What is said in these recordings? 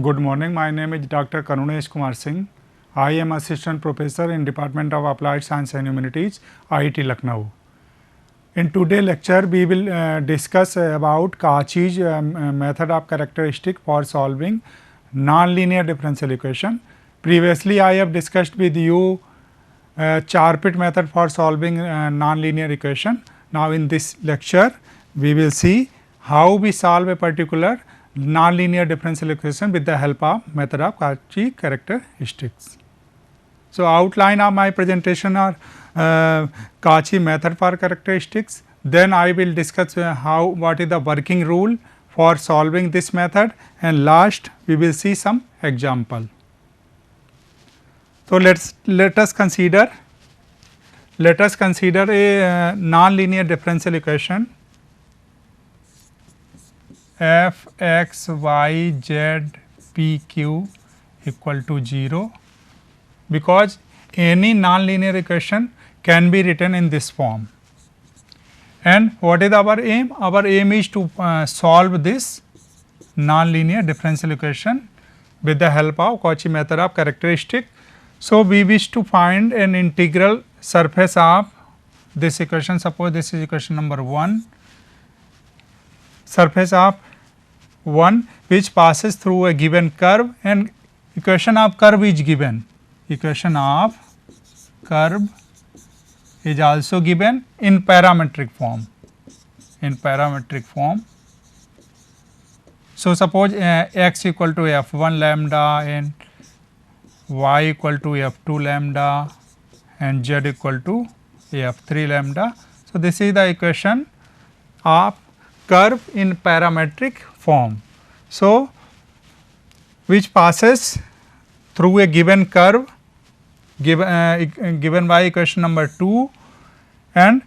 Good morning. My name is Dr. Karunesh Kumar Singh. I am Assistant Professor in Department of Applied Science and Humanities, IIT Lucknow. In today's lecture, we will discuss about Kachi's method of characteristic for solving nonlinear differential equation. Previously, I have discussed with you Char-Pit method for solving nonlinear equation. Now, in this lecture, we will see how we solve a particular nonlinear differential equation with the help of method of Cauchy characteristics. So, outline of my presentation are Cauchy method for characteristics. Then I will discuss what is the working rule for solving this method, and last we will see some example. So, let us consider a nonlinear differential equation f x y z p q equal to 0, because any nonlinear equation can be written in this form. And what is our aim? Our aim is to solve this nonlinear differential equation with the help of Cauchy method of characteristic. So, we wish to find an integral surface of this equation. Suppose this is equation number 1, surface of 1 which passes through a given curve, and equation of curve is given. Equation of curve is also given in parametric form. So, suppose x equal to f1 lambda and y equal to f2 lambda and z equal to f3 lambda. So, this is the equation of curve in parametric form. So, which passes through a given curve given by equation number 2, and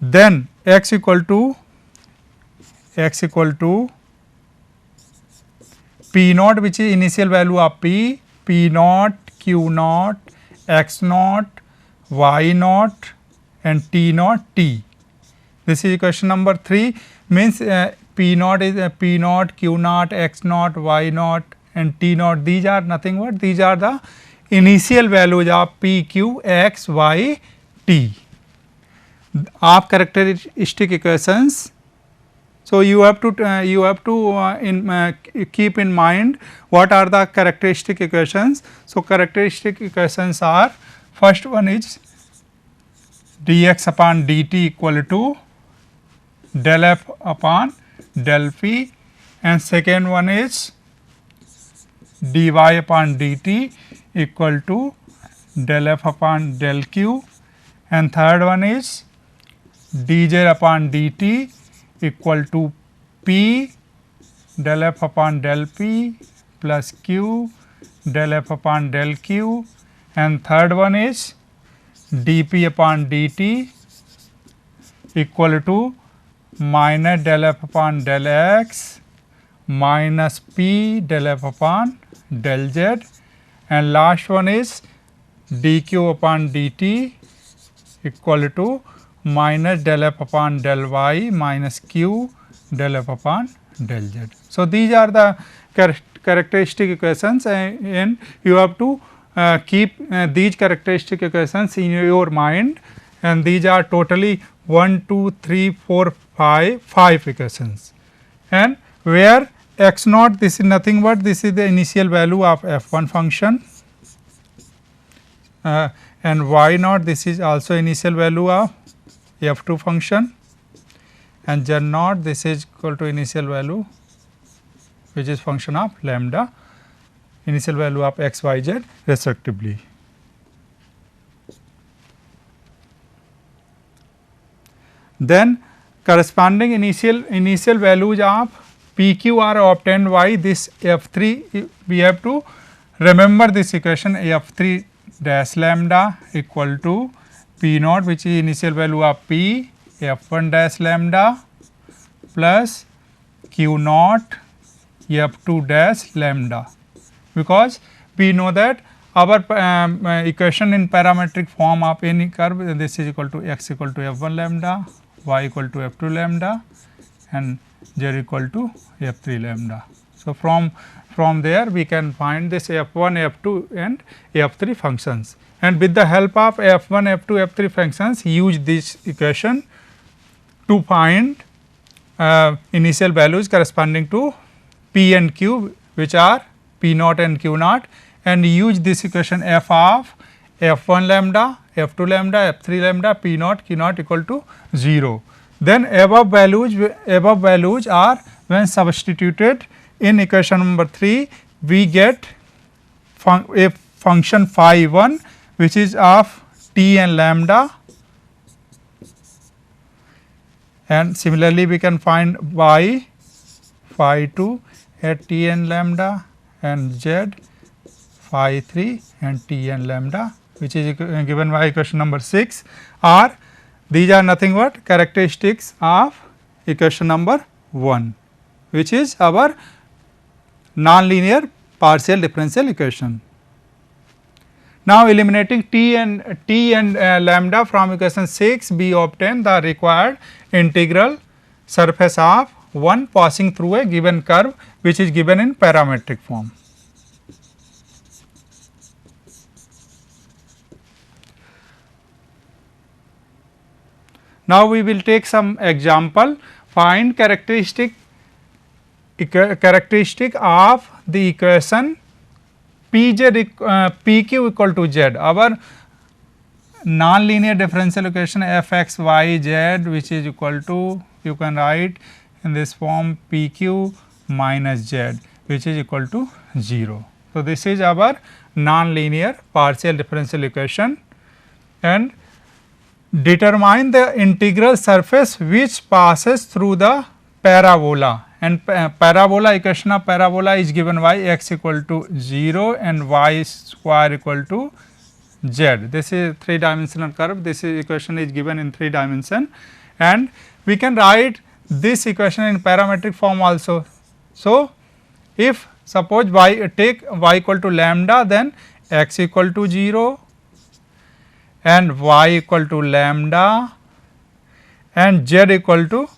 then x equal to p naught, which is initial value of p naught, q naught, x naught, y naught and t naught t. This is equation number 3, means p naught is p naught, q naught, x naught, y naught and t naught. These are nothing but these are the initial values of p, q, x, y, t of characteristic equations. So, you have to keep in mind what are the characteristic equations. So, characteristic equations are, first one is dx upon dt equal to del f upon del p, and second one is dy upon dt equal to del f upon del q, and third one is dz upon dt equal to p del f upon del p plus q del f upon del q, and third one is dp upon dt equal to minus del f upon del x minus p del f upon del z, and last one is dq upon dt equal to minus del f upon del y minus q del f upon del z. So, these are the characteristic equations, and you have to keep these characteristic equations in your mind, and these are totally 1, 2, 3, 4, 5 equations, and where x naught, this is nothing but this is the initial value of f1 function, and y naught, this is also initial value of f2 function, and z naught, this is equal to initial value which is function of lambda, initial value of x, y, z respectively. Then corresponding initial values of p, q are obtained by this f3. We have to remember this equation, f3 dash lambda equal to p naught, which is initial value of p, f1 dash lambda plus q naught f2 dash lambda, because we know that our equation in parametric form of any curve, this is equal to x equal to f1 lambda, y equal to f2 lambda and z equal to f3 lambda. So, from there we can find this f1, f2 and f3 functions, and with the help of f1, f2, f3 functions use this equation to find initial values corresponding to p and q, which are p naught and q naught, and use this equation f of f1 lambda, f2 lambda, f3 lambda, p naught, q naught equal to 0. Then above values are when substituted in equation number 3, we get a function phi 1 which is of t and lambda, and similarly we can find y phi 2 at t and lambda, and z phi 3 and t and lambda, which is given by equation number 6, or these are nothing but characteristics of equation number 1, which is our nonlinear partial differential equation. Now, eliminating t and lambda from equation 6, we obtain the required integral surface of 1 passing through a given curve, which is given in parametric form. Now, we will take some example. Find characteristic of the equation pq equal to z. Our non-linear differential equation f x y z, which is equal to, you can write in this form pq minus z, which is equal to 0. So, this is our non-linear partial differential equation, and determine the integral surface which passes through the parabola, and parabola, equation of parabola is given by x equal to 0 and y square equal to z. This is 3 dimensional curve. This equation is given in 3 dimension, and we can write this equation in parametric form also. So, if suppose take y equal to lambda, then x equal to 0 and y equal to lambda and z equal to,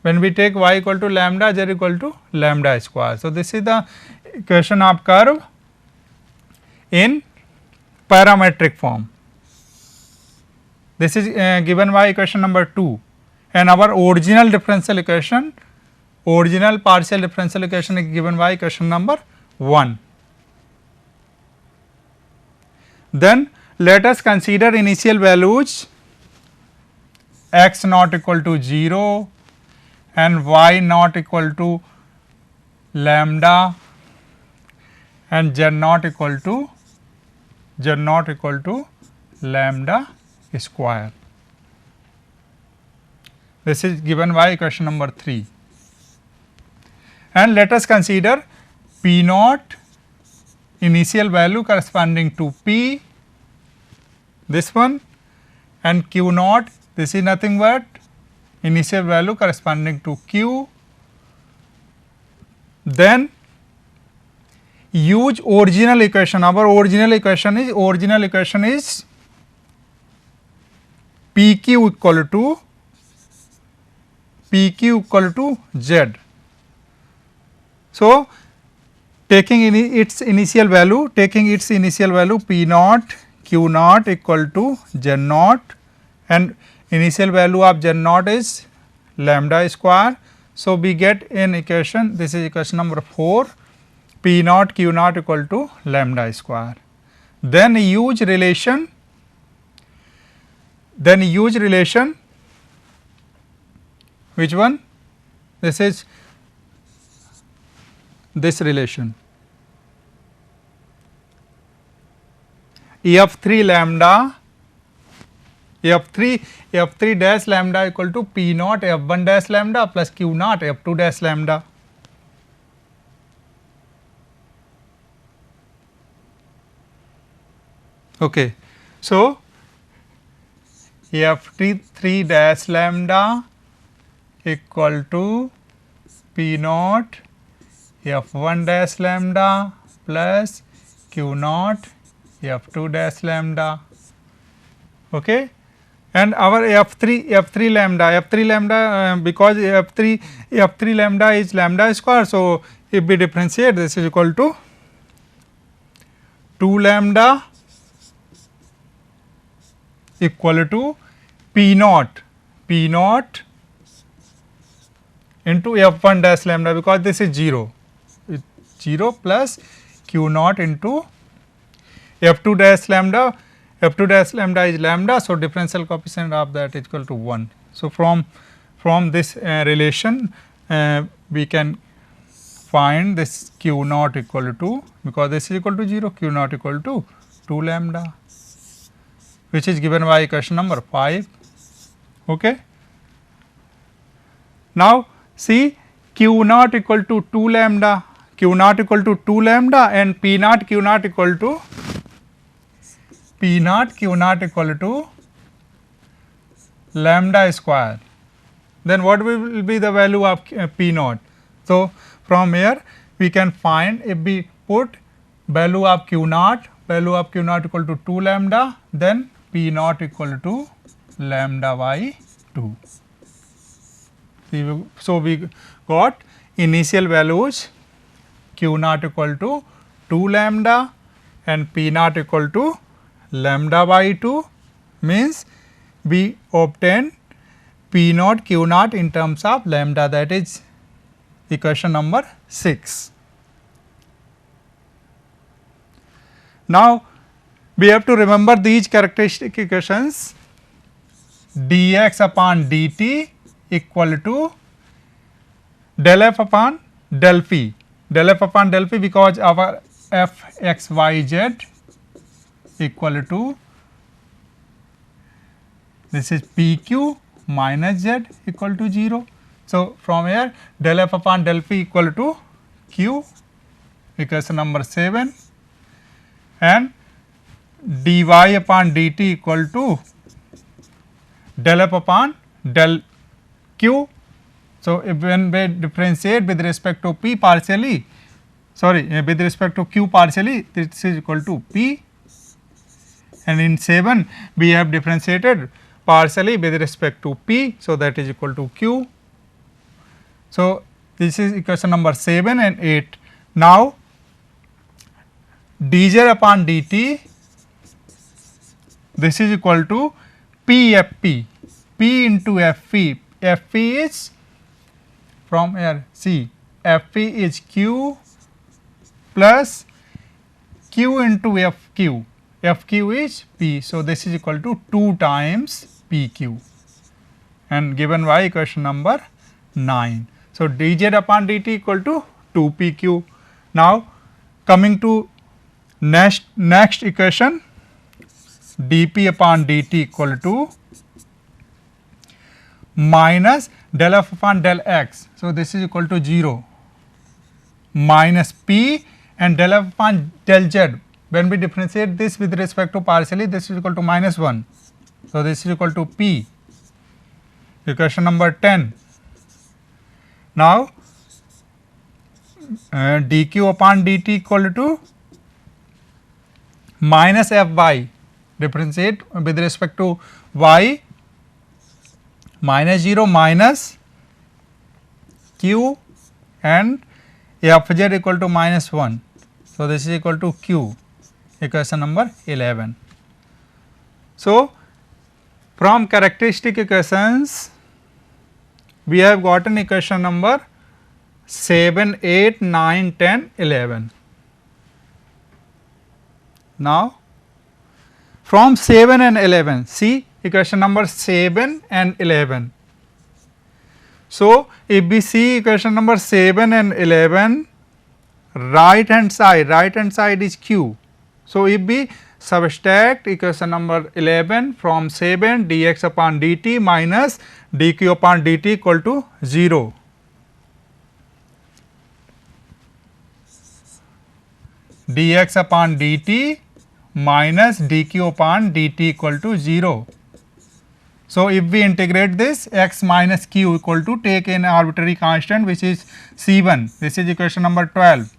when we take y equal to lambda, z equal to lambda square. So, this is the equation of curve in parametric form. This is given by equation number 2, and our original differential equation, original partial differential equation is given by equation number 1. Then let us consider initial values x naught equal to 0 and y naught equal to lambda and z naught equal to lambda square. This is given by equation number 3. And let us consider p naught, initial value corresponding to p, this one, and q naught, this is nothing but initial value corresponding to q. Then use original equation. Our original equation is pq equal to z. So, taking its initial value p naught q naught equal to z naught, and initial value of z naught is lambda square. So, we get an equation, this is equation number 4, p naught q naught equal to lambda square. Then use relation, which one? This is this relation, f3 lambda, f3 dash lambda equal to p naught f1 dash lambda plus q naught f2 dash lambda. Okay. So, f3 dash lambda equal to p naught f1 dash lambda plus q naught f2 dash lambda. Okay. And our f3 lambda because f3 lambda is lambda square. So, if we differentiate, this is equal to 2 lambda equal to P naught into f1 dash lambda, because this is 0, 0 plus q naught into f2 dash lambda. F2 dash lambda is lambda, so differential coefficient of that is equal to 1. So, from this relation we can find this q naught equal to, because this is equal to 0, q naught equal to 2 lambda, which is given by equation number 5. Okay. Now, see q naught equal to 2 lambda, q naught equal to 2 lambda and p naught q naught equal to equal to lambda square. Then what will be the value of p naught? So, from here we can find, if we put value of q naught equal to 2 lambda, then p naught equal to lambda by 2. So, we got initial values q naught equal to 2 lambda and p naught equal to lambda by 2, means we obtain p naught q naught in terms of lambda, that is equation number 6. Now, we have to remember these characteristic equations, dx upon dt equal to del f upon del phi, because our f x y z equal to, this is p q minus z equal to 0. So, from here del f upon del phi equal to q, equation number 7, and dy upon dt equal to del f upon del q. So, if when we differentiate with respect to p partially, with respect to q partially, this is equal to p, and in 7 we have differentiated partially with respect to p, so that is equal to q. So, this is equation number 7 and 8. Now, dz upon dt, this is equal to p f p, p into f p, f p is from here, see f p is q plus q into f q, f q is p. So, this is equal to 2 times p q, and given by equation number 9. So, dz upon dt equal to 2 p q. Now, coming to next equation, dp upon dt equal to minus del f upon del x. So, this is equal to 0 minus p and del f upon del z. When we differentiate this with respect to partially, this is equal to minus 1. So, this is equal to p, equation number 10. Now, dq upon dt equal to minus f y, differentiate with respect to y, minus 0 minus q and f z equal to minus 1. So, this is equal to q, equation number 11. So, from characteristic equations we have gotten equation number 7, 8, 9, 10, 11. Now, from 7 and 11, see equation number 7 and 11. So, if we see equation number 7 and 11, right hand side is q. So, if we subtract equation number 11 from 7, dx upon dt minus dq upon dt equal to 0. Dx upon dt minus dq upon dt equal to 0. So, if we integrate this, x minus q equal to, take an arbitrary constant which is C1, this is equation number 12.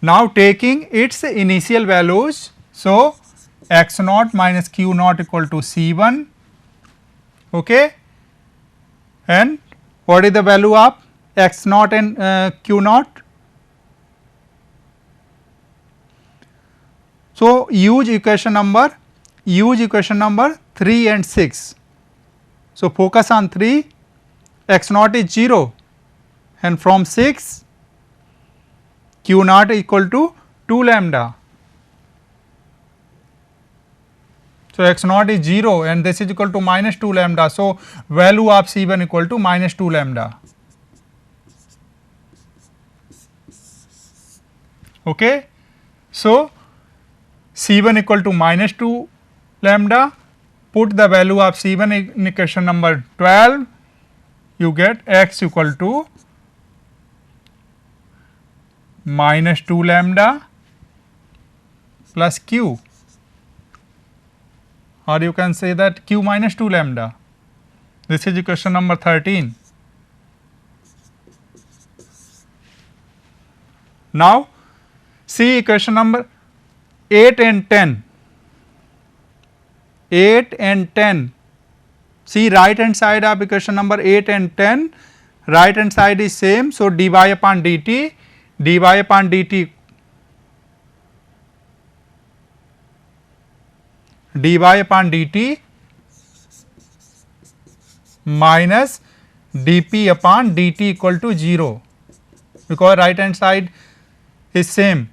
Now, taking its initial values, so x naught minus q naught equal to C1, okay, and what is the value of x naught and q naught. So use equation number 3 and 6. So focus on 3, x naught is 0 and from 6 q naught equal to 2 lambda. So x naught is 0 and this is equal to minus 2 lambda. So value of C1 equal to minus 2 lambda. Okay. So C1 equal to minus 2 lambda, put the value of C1 in equation number 12, you get x equal to minus 2 lambda plus q, or you can say that q minus 2 lambda. This is equation number 13. Now see equation number 8 and 10. 8 and 10. See right hand side of equation number 8 and 10, right hand side is same. So dy upon dt minus dp upon dt equal to 0, because right hand side is same.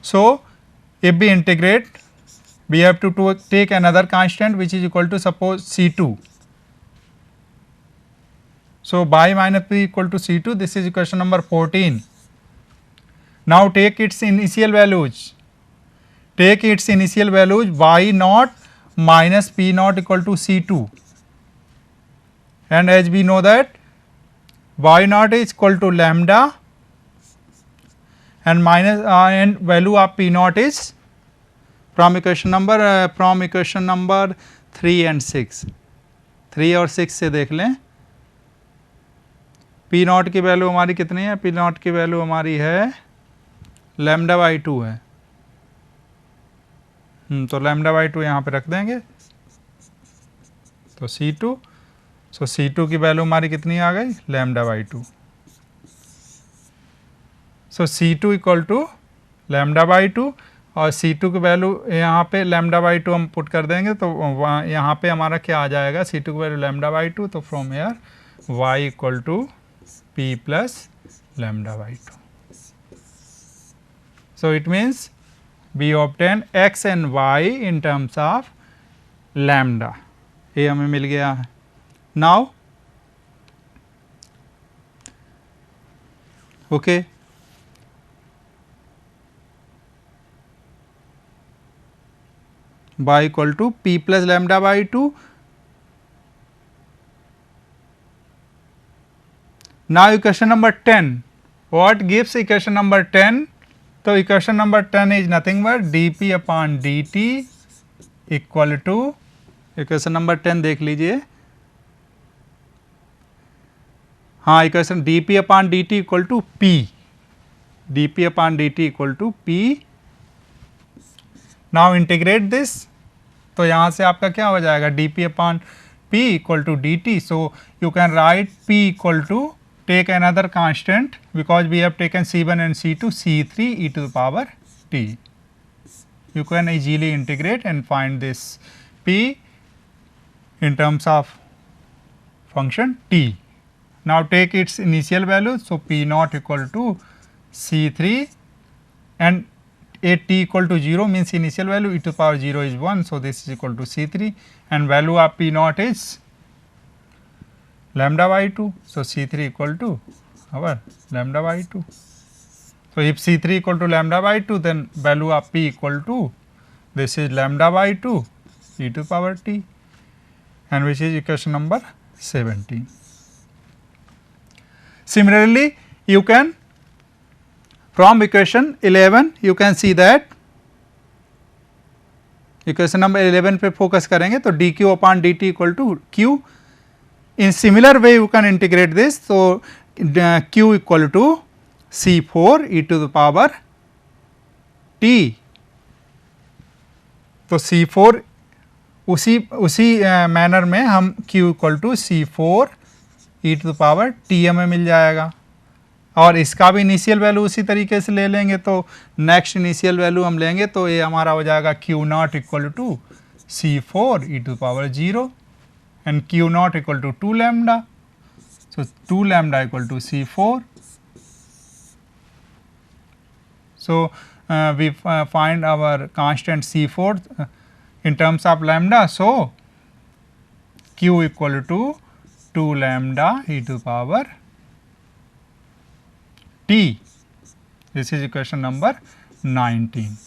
So if we integrate, we have to take another constant which is equal to suppose C2. So y minus p equal to C2, this is equation number 14. Now take its initial values. Take its initial values, y naught minus p naught equal to C2. And as we know that y naught is equal to lambda and minus and value of p naught is from equation number 3 and 6. 3 और 6 से देख लें, P not की value हमारी कितनी है? P not की value हमारी है लैम्डा बाई 2 है। तो लैम्डा बाई 2 यहाँ पे रख देंगे, तो C2, सो C2 की वैल्यू हमारी कितनी आ गई? Lambda by 2। So C2 equal to lambda by 2 और C2 की वैल्यू यहाँ पे लैम्डा बाई 2 हम पुट कर देंगे, तो यहाँ पे हमारा क्या आ जाएगा? C2 की वैल्यू लैम्डा बाई 2, तो from here y equal to p plus lambda by 2। So it means we obtain x and y in terms of lambda, ये हमें मिल गया है। Now okay, y equal to p plus lambda by 2. Now equation number 10, what gives equation number 10? तो equation number 10 is nothing but dp upon dt equal to, equation number 10 देख लीजिए, हाँ equation dp upon dt equal to p, dp upon dt equal to p। Now integrate this, तो यहाँ से आपका क्या हो जाएगा? dp upon p equal to dt, so you can write p equal to, take another constant because we have taken C1 and C2, C3 e to the power t. You can easily integrate and find this p in terms of function t. Now take its initial value, so p naught equal to C3 and a t equal to 0 means initial value e to the power 0 is 1, so this is equal to C3 and value of p naught is lambda by 2, so C3 equal to our lambda by 2. So if C3 equal to lambda by 2, then value of p equal to, this is lambda by 2 e to the power t, and which is equation number 17. Similarly, you can from equation 11 you can see that, equation number 11 पे focus करेंगे तो dq upon dt equal to q। In similar way you can integrate this, so q equal to C4 e to the power t, तो C4 उसी manner में हम q equal to C4 e to the power t हमें मिल जाएगा। और इसका भी इनिशियल वैल्यू उसी तरीके से ले लेंगे, तो नेक्स्ट इनिशियल वैल्यू हम लेंगे तो ये हमारा हो जाएगा q not equal to C four e to power 0 and q not equal to 2 lambda, so 2 lambda equal to C4. So we find our constant C4 in terms of lambda, so Q equal to 2 lambda e to power t. This is equation number 19.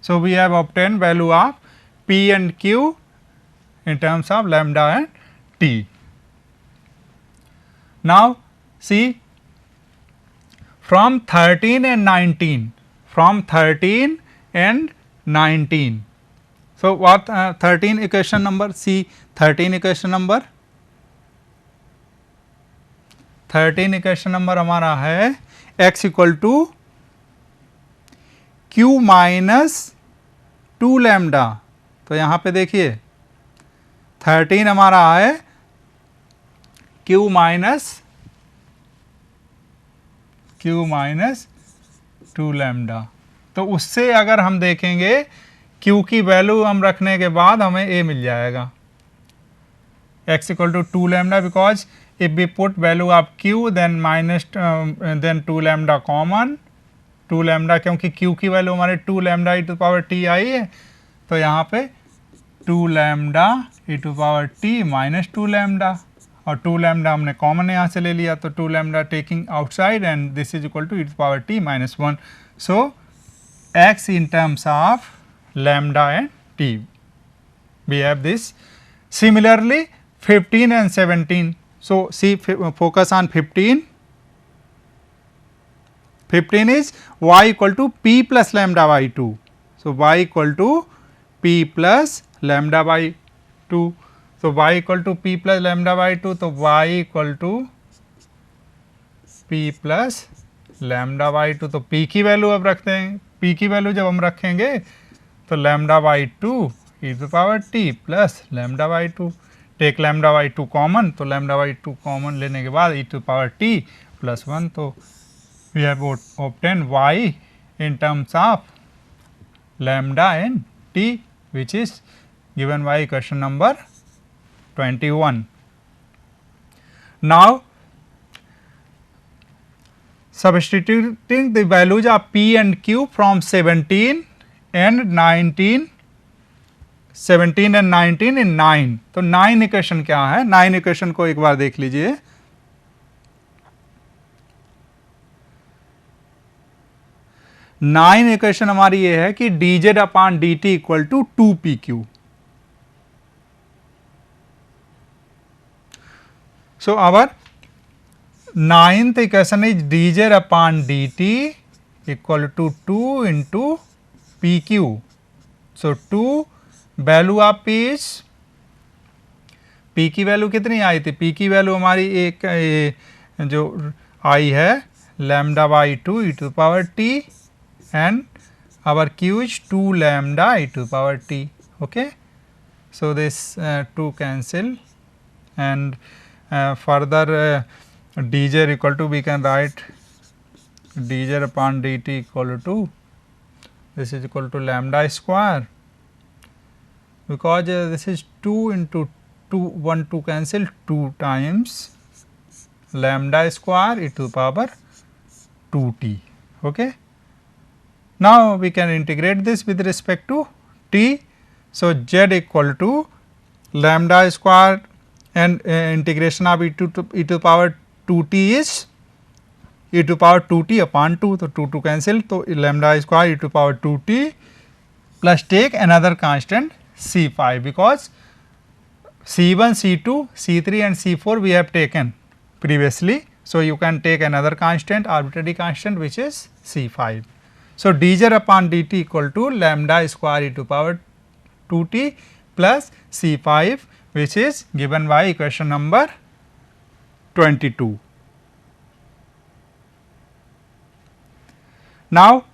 So we have obtained value of P and Q in terms of lambda and t. Now see, from 13 and 19, from 13 and 19. So what 13 equation number, see 13 equation number, 13 equation number हमारा है x equal to q minus 2 lambda. तो यहाँ पे देखिए 13 हमारा है Q minus 2 lambda. तो उससे अगर हम देखेंगे Q की वैल्यू हम रखने के बाद हमें A मिल जाएगा x equal to 2 lambda, because if we put value of Q then minus then 2 lambda common, 2 lambda क्योंकि Q की वैल्यू हमारे 2 lambda E to power t आई है, तो यहाँ पे 2 lambda E to power t minus 2 lambda, और 2 लैम्डा हमने कॉमन यहाँ से ले लिया, तो 2 lambda taking outside and this is equal to e to power t minus 1. So x in terms of lambda and t, we have this. Similarly 15 and 17. So see, focus on 15. 15 is y equal to p plus lambda by 2. So y equal to p plus lambda by 2. तो y equal to p plus lambda by 2, तो y equal to p plus lambda by 2. तो p की value अब रखते हैं, p की value जब हम रखेंगे तो lambda by 2 E to power t plus lambda by 2, take lambda by 2 common, तो लैम्डा बाई 2 कॉमन लेने के बाद e to power t plus 1. तो we have obtain y in terms of lambda and t, which is given by question number 21. Now substituting the values of P and Q from 17 and 19, 17 and 19 in 9. तो 9 equation क्या है, 9 equation को एक बार देख लीजिए. Nine equation हमारी ये है कि dz upon dt equal to 2pq. So our ninth equation is dz upon dt equal to 2 into pq. So 2 value of p is, p की वैल्यू कितनी आई थी, p की वैल्यू हमारी एक जो आई है lambda by 2 E to power t and our q is 2 lambda e to power t. Okay, so this 2 cancel and further dz equal to, we can write dz upon dt equal to, this is equal to lambda square, because this is 2 into 2, 1 2 cancel, 2 times lambda square e to power 2t. Okay, now we can integrate this with respect to t. So z equal to lambda square and integration of e to power 2t is e to power 2t upon 2, तो 2 cancel, तो lambda square e to power 2t plus take another constant c5, because c1, c2, c3 and c4 we have taken previously. So you can take another constant, arbitrary constant, which is c5. So dz upon dt equal to lambda square e to power 2t plus c5, which is given by equation number 22. Now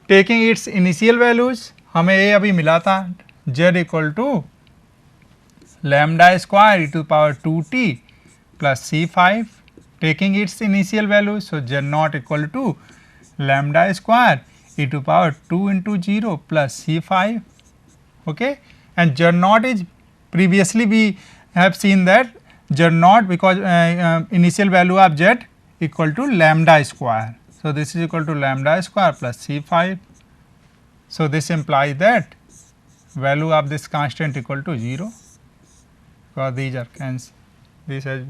taking its initial values, हमें ये अभी मिला था z equal to lambda square e to power 2t plus C5 taking its initial value. So, Z naught equal to lambda square e to power 2 into 0 plus C5, okay. And Z naught is previously we have seen that Z naught because initial value of Z equal to lambda square. So, this is equal to lambda square plus C5. So, this implies that value of this constant equal to 0 because these are cancelled, this has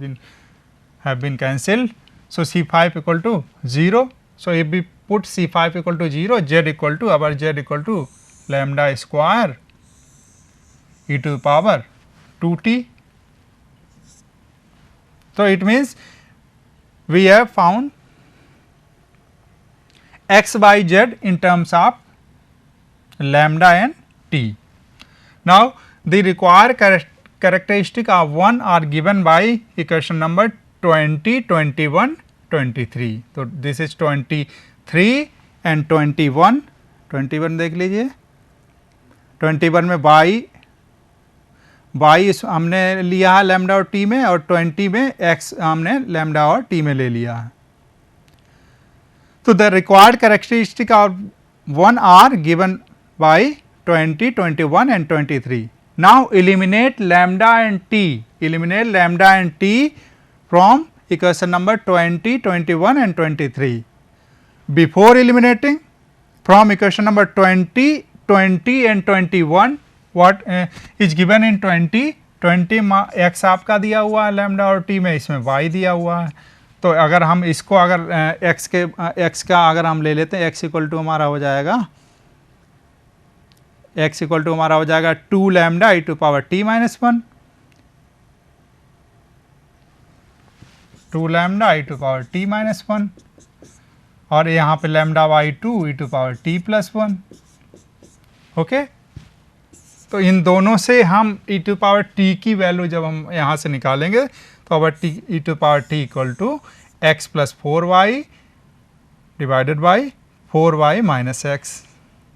been cancelled. So, C5 equal to 0. So, if we put C5 equal to 0, Z equal to our Z equal to lambda square e to the power 2t. So, it means we have found x by z in terms of lambda and t. Now, the required characteristic of 1 are given by equation number 20, 21, 23. So, this is 23 and 21. 21 देख लीजिए, 21 में y हमने लिया है lambda और T में, और 20 में x हमने लैम्डा और टी में ले लिया है. तो the required characteristic of 1 are given by 20, 21 and 23. Now, eliminate lambda and t, eliminate lambda and t from equation number 20, 21 and 23. Before eliminating from equation number 20, 20 and 21, what is given in 20, 20 x आपका दिया हुआ है lambda और t में, इसमें y दिया हुआ है. तो अगर हम इसको अगर x का अगर हम ले लेते हैं, x इक्वल टू हमारा हो जाएगा, x इक्वल टू हमारा हो जाएगा 2 lambda E to power t minus 1, 2 lambda E to power t minus 1, और यहाँ पे lambda by 2 E to power t plus 1. Okay, तो इन दोनों से हम ई टू पावर t की वैल्यू जब हम यहाँ से निकालेंगे तो अब E to power t equal to x plus 4y divided by 4y minus x.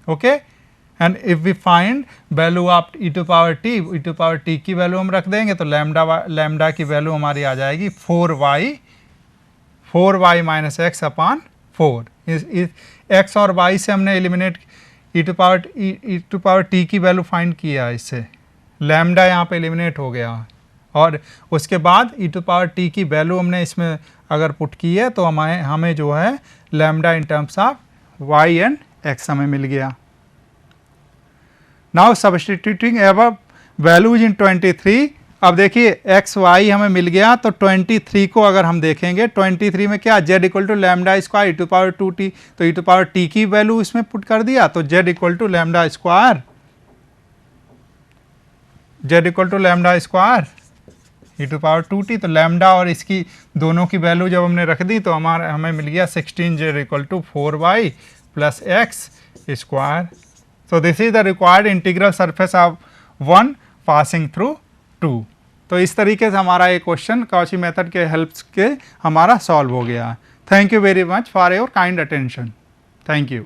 Okay, and if we find value of e to power t की वैल्यू हम रख देंगे तो लैम्डा की वैल्यू हमारी आ जाएगी 4y minus x upon 4. x और y से हमने eliminate e to power t की वैल्यू फाइंड किया है, इससे लैम्डा यहाँ पे एलिमिनेट हो गया, और उसके बाद ई टू पावर t की वैल्यू हमने इसमें अगर पुट की है तो हमें जो है lambda in terms of y and x हमें मिल गया. Now substituting above values in 23. अब देखिए x y हमें मिल गया, तो 23 को अगर हम देखेंगे 23 में क्या z equal to lambda square e to power 2t, तो ई टू पावर t की वैल्यू इसमें पुट कर दिया, तो z equal to lambda square e to power 2t. तो लैम्डा और इसकी दोनों की वैल्यू जब हमने रख दी तो हमें मिल गया 16z equal to 4y plus x square. So, this is the required integral surface of 1 passing through 2. तो इस तरीके से हमारा ये क्वेश्चन कॉची मेथड के हेल्प के हमारा सॉल्व हो गया. Thank you very much for your kind attention. Thank you.